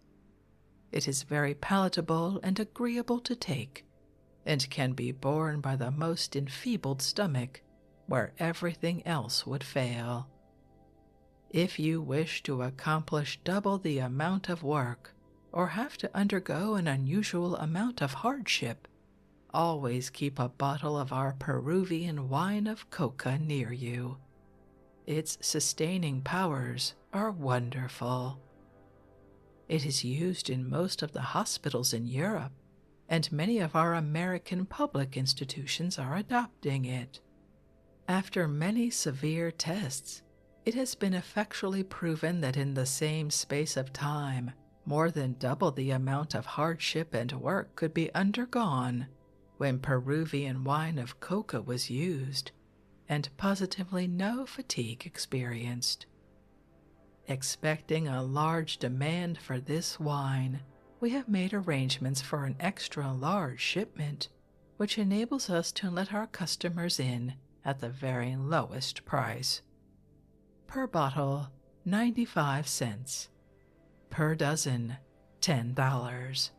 It is very palatable and agreeable to take, and can be borne by the most enfeebled stomach, where everything else would fail. If you wish to accomplish double the amount of work, or have to undergo an unusual amount of hardship, always keep a bottle of our Peruvian wine of coca near you. Its sustaining powers are wonderful. It is used in most of the hospitals in Europe, and many of our American public institutions are adopting it. After many severe tests, it has been effectually proven that in the same space of time, more than double the amount of hardship and work could be undergone when Peruvian wine of coca was used, and positively no fatigue experienced. Expecting a large demand for this wine, we have made arrangements for an extra large shipment, which enables us to let our customers in at the very lowest price. Per bottle, 95 cents. Per dozen, $10.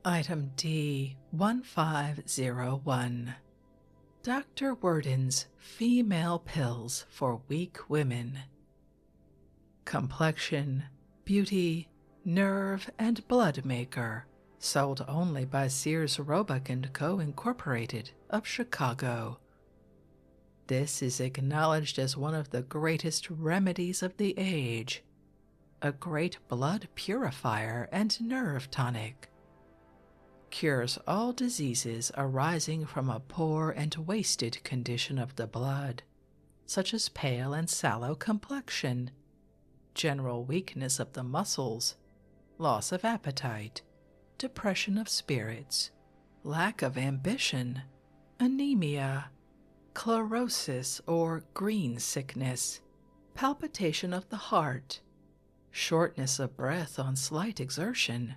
Item D 1501. Dr. Worden's Female Pills for Weak Women. Complexion, beauty, nerve, and blood maker, sold only by Sears Roebuck Co. Incorporated of Chicago. This is acknowledged as one of the greatest remedies of the age, a great blood purifier and nerve tonic. Cures all diseases arising from a poor and wasted condition of the blood, such as pale and sallow complexion, general weakness of the muscles, loss of appetite, depression of spirits, lack of ambition, anemia, chlorosis or green sickness, palpitation of the heart, shortness of breath on slight exertion,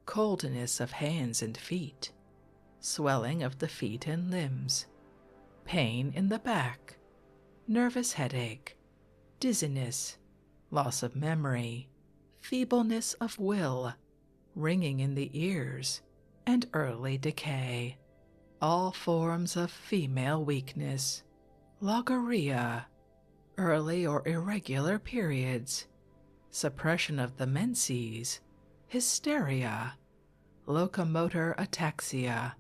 coldness of hands and feet, swelling of the feet and limbs, pain in the back, nervous headache, dizziness, loss of memory, feebleness of will, ringing in the ears, and early decay, all forms of female weakness, logorrhea, early or irregular periods, suppression of the menses, hysteria, locomotor ataxia,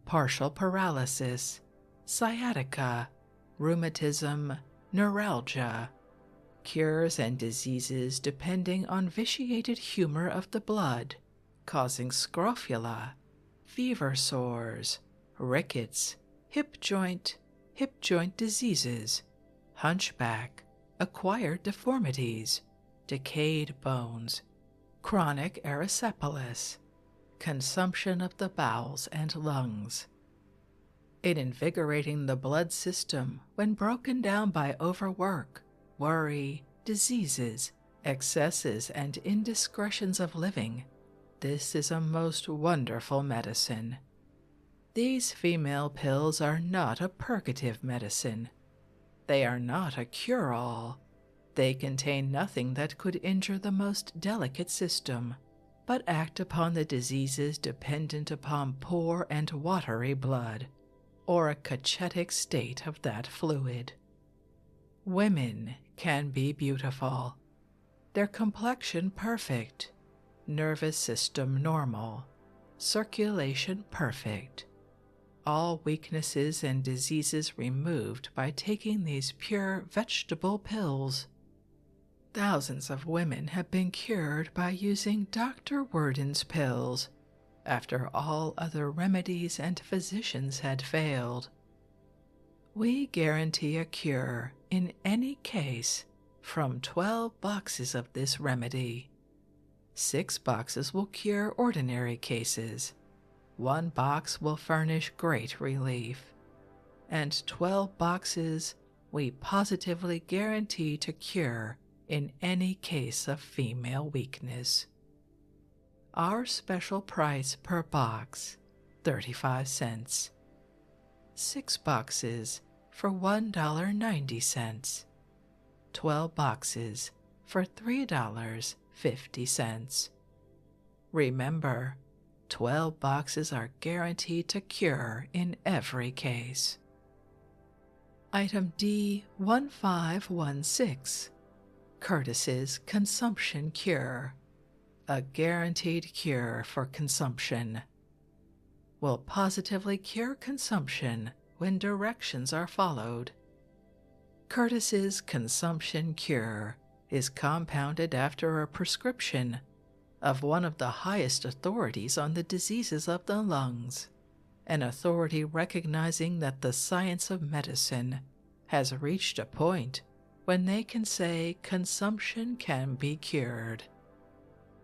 partial paralysis, sciatica, rheumatism, neuralgia, cures and diseases depending on vitiated humor of the blood, causing scrofula, fever sores, rickets, hip joint diseases, hunchback, acquired deformities, decayed bones, chronic erysipelas, consumption of the bowels and lungs. In invigorating the blood system when broken down by overwork, worry, diseases, excesses, and indiscretions of living, this is a most wonderful medicine. These female pills are not a purgative medicine. They are not a cure-all. They contain nothing that could injure the most delicate system, but act upon the diseases dependent upon poor and watery blood, or a cachetic state of that fluid. Women can be beautiful, their complexion perfect, nervous system normal, circulation perfect, all weaknesses and diseases removed by taking these pure vegetable pills. Thousands of women have been cured by using Dr. Worden's pills after all other remedies and physicians had failed. We guarantee a cure in any case from 12 boxes of this remedy. 6 boxes will cure ordinary cases, 1 box will furnish great relief, and 12 boxes we positively guarantee to cure in any case of female weakness. Our special price per box, 35 cents. 6 boxes for $1.90. 12 boxes for $3.50. Remember, 12 boxes are guaranteed to cure in every case. Item D1516, Curtis's Consumption Cure, a guaranteed cure for consumption. Will positively cure consumption when directions are followed. Curtis's Consumption Cure is compounded after a prescription of one of the highest authorities on the diseases of the lungs, an authority recognizing that the science of medicine has reached a point when they can say consumption can be cured.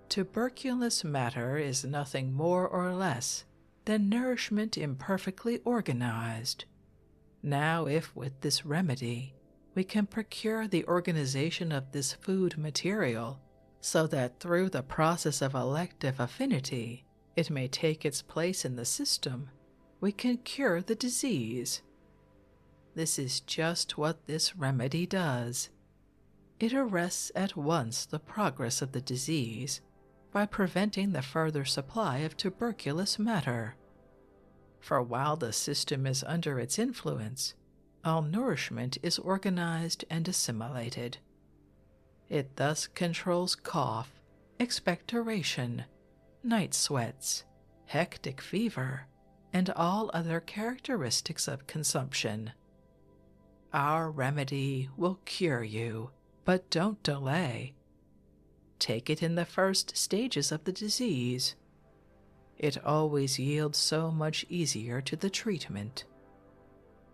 Tuberculous matter is nothing more or less than nourishment imperfectly organized. Now, if with this remedy we can procure the organization of this food material so that through the process of elective affinity it may take its place in the system, we can cure the disease. This is just what this remedy does. It arrests at once the progress of the disease by preventing the further supply of tuberculous matter. For while the system is under its influence, all nourishment is organized and assimilated. It thus controls cough, expectoration, night sweats, hectic fever, and all other characteristics of consumption. Our remedy will cure you, but don't delay. Take it in the first stages of the disease. It always yields so much easier to the treatment.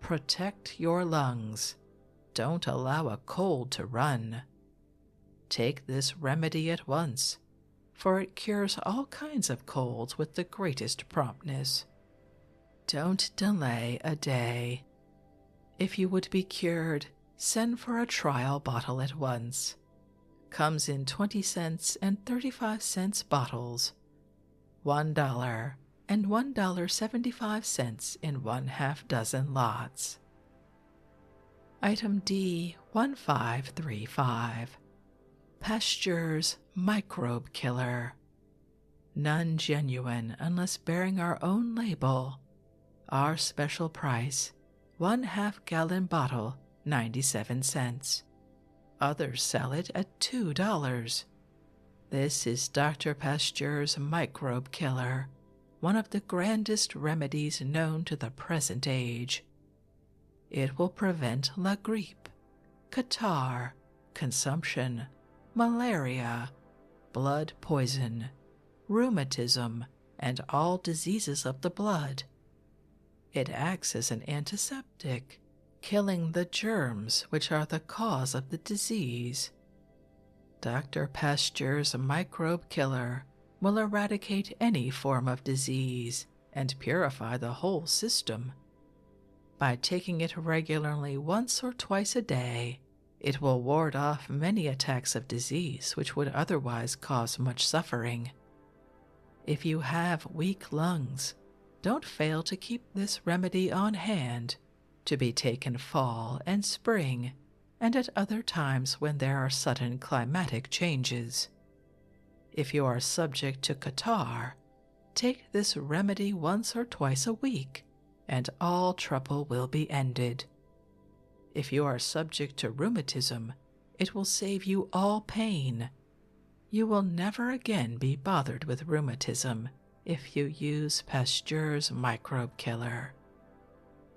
Protect your lungs. Don't allow a cold to run. Take this remedy at once, for it cures all kinds of colds with the greatest promptness. Don't delay a day. If you would be cured, send for a trial bottle at once. Comes in 20 cents and 35 cents bottles, $1 and $1.75 in 1/2 dozen lots. Item D1535, Pasteur's Microbe Killer. None genuine unless bearing our own label. Our special price, 1/2 gallon bottle, 97 cents. Others sell it at $2. This is Dr. Pasteur's Microbe Killer, one of the grandest remedies known to the present age. It will prevent la grippe, catarrh, consumption, malaria, blood poison, rheumatism, and all diseases of the blood. It acts as an antiseptic, killing the germs which are the cause of the disease. Dr. Pasteur's Microbe Killer will eradicate any form of disease and purify the whole system. By taking it regularly once or twice a day, it will ward off many attacks of disease which would otherwise cause much suffering. If you have weak lungs, don't fail to keep this remedy on hand, to be taken fall and spring, and at other times when there are sudden climatic changes. If you are subject to catarrh, take this remedy once or twice a week, and all trouble will be ended. If you are subject to rheumatism, it will save you all pain. You will never again be bothered with rheumatism if you use Pasteur's Microbe Killer.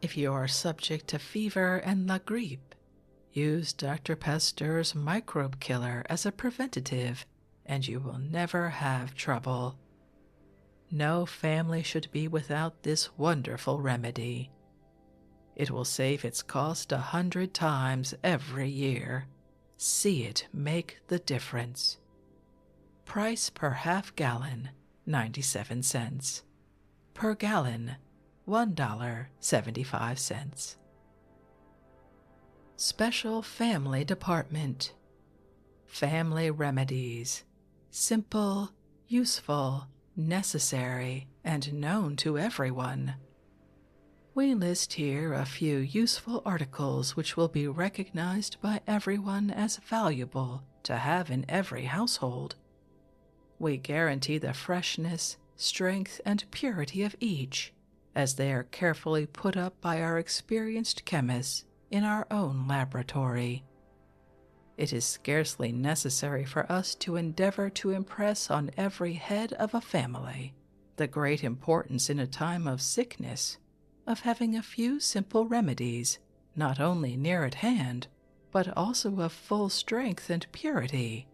If you are subject to fever and la grippe, use Dr. Pasteur's Microbe Killer as a preventative, and you will never have trouble. No family should be without this wonderful remedy. It will save its cost 100 times every year. See it make the difference. Price per half gallon, 97 cents. Per gallon, $1.75. Special Family Department. Family remedies. Simple, useful, necessary, and known to everyone. We list here a few useful articles which will be recognized by everyone as valuable to have in every household. We guarantee the freshness, strength, and purity of each, as they are carefully put up by our experienced chemists in our own laboratory. It is scarcely necessary for us to endeavor to impress on every head of a family the great importance in a time of sickness of having a few simple remedies not only near at hand, but also of full strength and purity.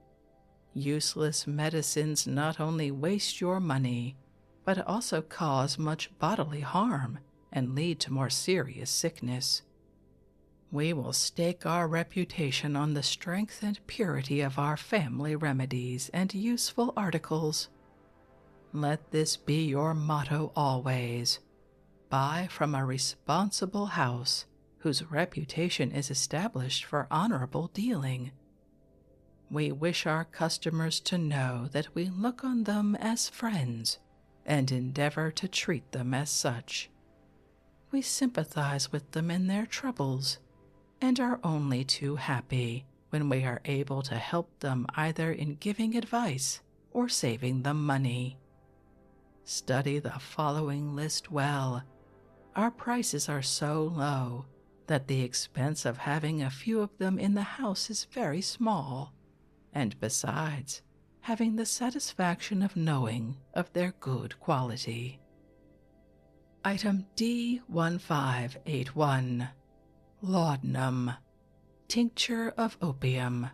Useless medicines not only waste your money, but also cause much bodily harm and lead to more serious sickness. We will stake our reputation on the strength and purity of our family remedies and useful articles. Let this be your motto always. Buy from a responsible house whose reputation is established for honorable dealing. We wish our customers to know that we look on them as friends and endeavor to treat them as such. We sympathize with them in their troubles and are only too happy when we are able to help them either in giving advice or saving them money. Study the following list well. Our prices are so low that the expense of having a few of them in the house is very small, and besides, having the satisfaction of knowing of their good quality. Item D1581. Laudanum. Tincture of opium.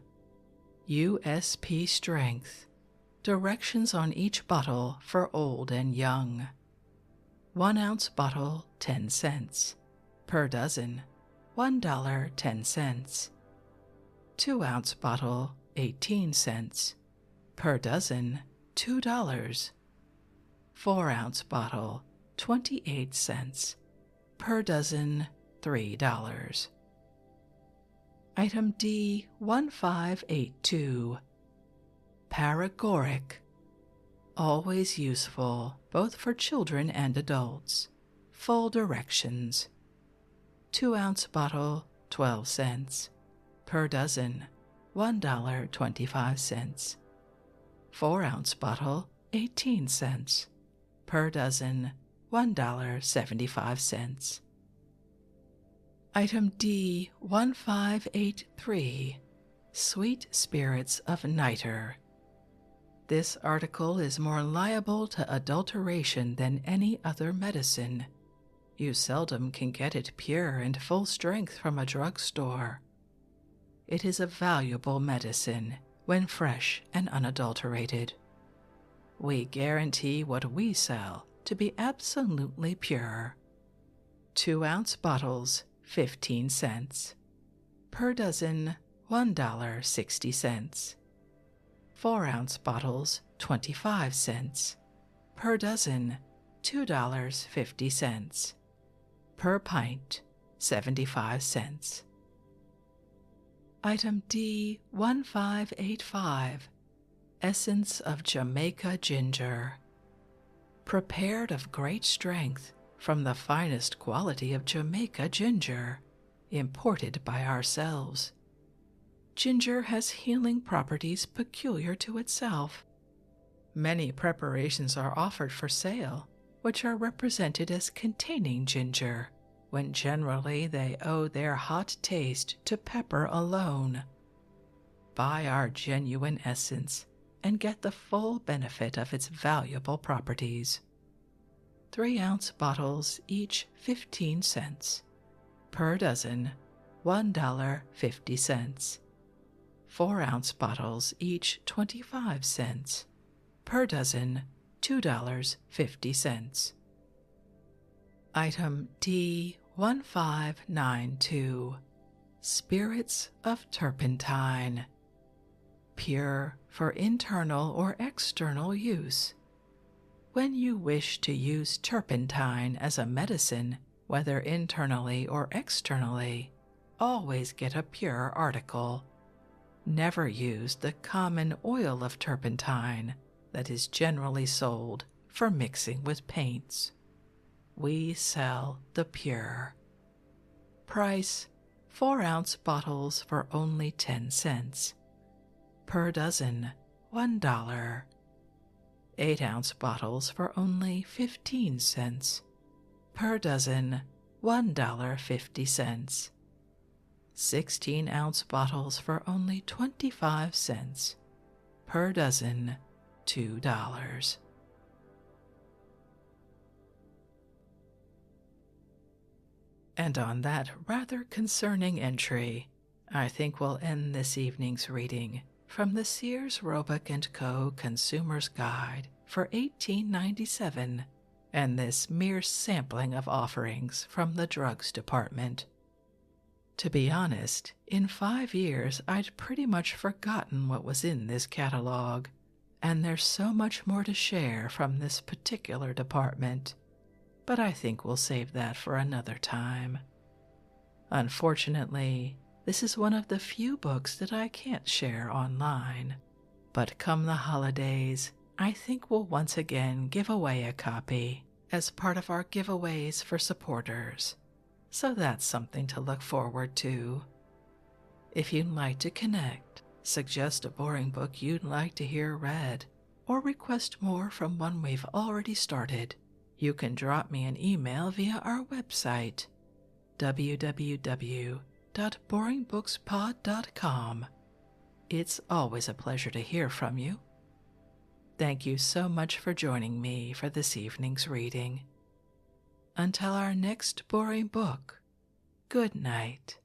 USP strength. Directions on each bottle for old and young. 1 ounce bottle, 10 cents. Per dozen, $1.10. 2 ounce bottle, 18 cents. Per dozen, $2. 4 ounce bottle, 28 cents. Per dozen, $3. Item D1582. Paregoric. Always useful, both for children and adults. Full directions. 2 ounce bottle, 12 cents. Per dozen, $1.25. 4 ounce bottle, 18 cents. Per dozen, $1.75. Item D1583. Sweet spirits of nitre. This article is more liable to adulteration than any other medicine. You seldom can get it pure and full strength from a drugstore. It is a valuable medicine when fresh and unadulterated. We guarantee what we sell to be absolutely pure. 2 ounce bottles, 15 cents. Per dozen, $1.60. 4 ounce bottles, 25 cents. Per dozen, $2.50. Per pint, 75 cents. Item D1585. Essence of Jamaica ginger. Prepared of great strength from the finest quality of Jamaica ginger, imported by ourselves. Ginger has healing properties peculiar to itself. Many preparations are offered for sale, which are represented as containing ginger, when generally they owe their hot taste to pepper alone. Buy our genuine essence and get the full benefit of its valuable properties. 3 ounce bottles, each 15 cents. Per dozen, $1.50. 4 ounce bottles, each 25 cents. Per dozen, $2.50. Item D1592. Spirits of turpentine. pure for internal or external use. When you wish to use turpentine as a medicine, whether internally or externally, always get a pure article. Never use the common oil of turpentine that is generally sold for mixing with paints. We sell the pure. Price: 4-ounce bottles for only 10 cents. Per dozen, $1. 8-ounce bottles for only 15 cents. Per dozen, $1.50. 16-ounce bottles for only 25 cents. Per dozen, $2. And on that rather concerning entry, I think we'll end this evening's reading from the Sears Roebuck Co. Consumer's Guide for 1897, and this mere sampling of offerings from the drugs department. To be honest, in 5 years I'd pretty much forgotten what was in this catalog, and there's so much more to share from this particular department, but I think we'll save that for another time. Unfortunately, this is one of the few books that I can't share online, but come the holidays, I think we'll once again give away a copy as part of our giveaways for supporters, so that's something to look forward to. If you'd like to connect, suggest a boring book you'd like to hear read, or request more from one we've already started, you can drop me an email via our website, www.boringbookspod.com. It's always a pleasure to hear from you. Thank you so much for joining me for this evening's reading. Until our next boring book, good night.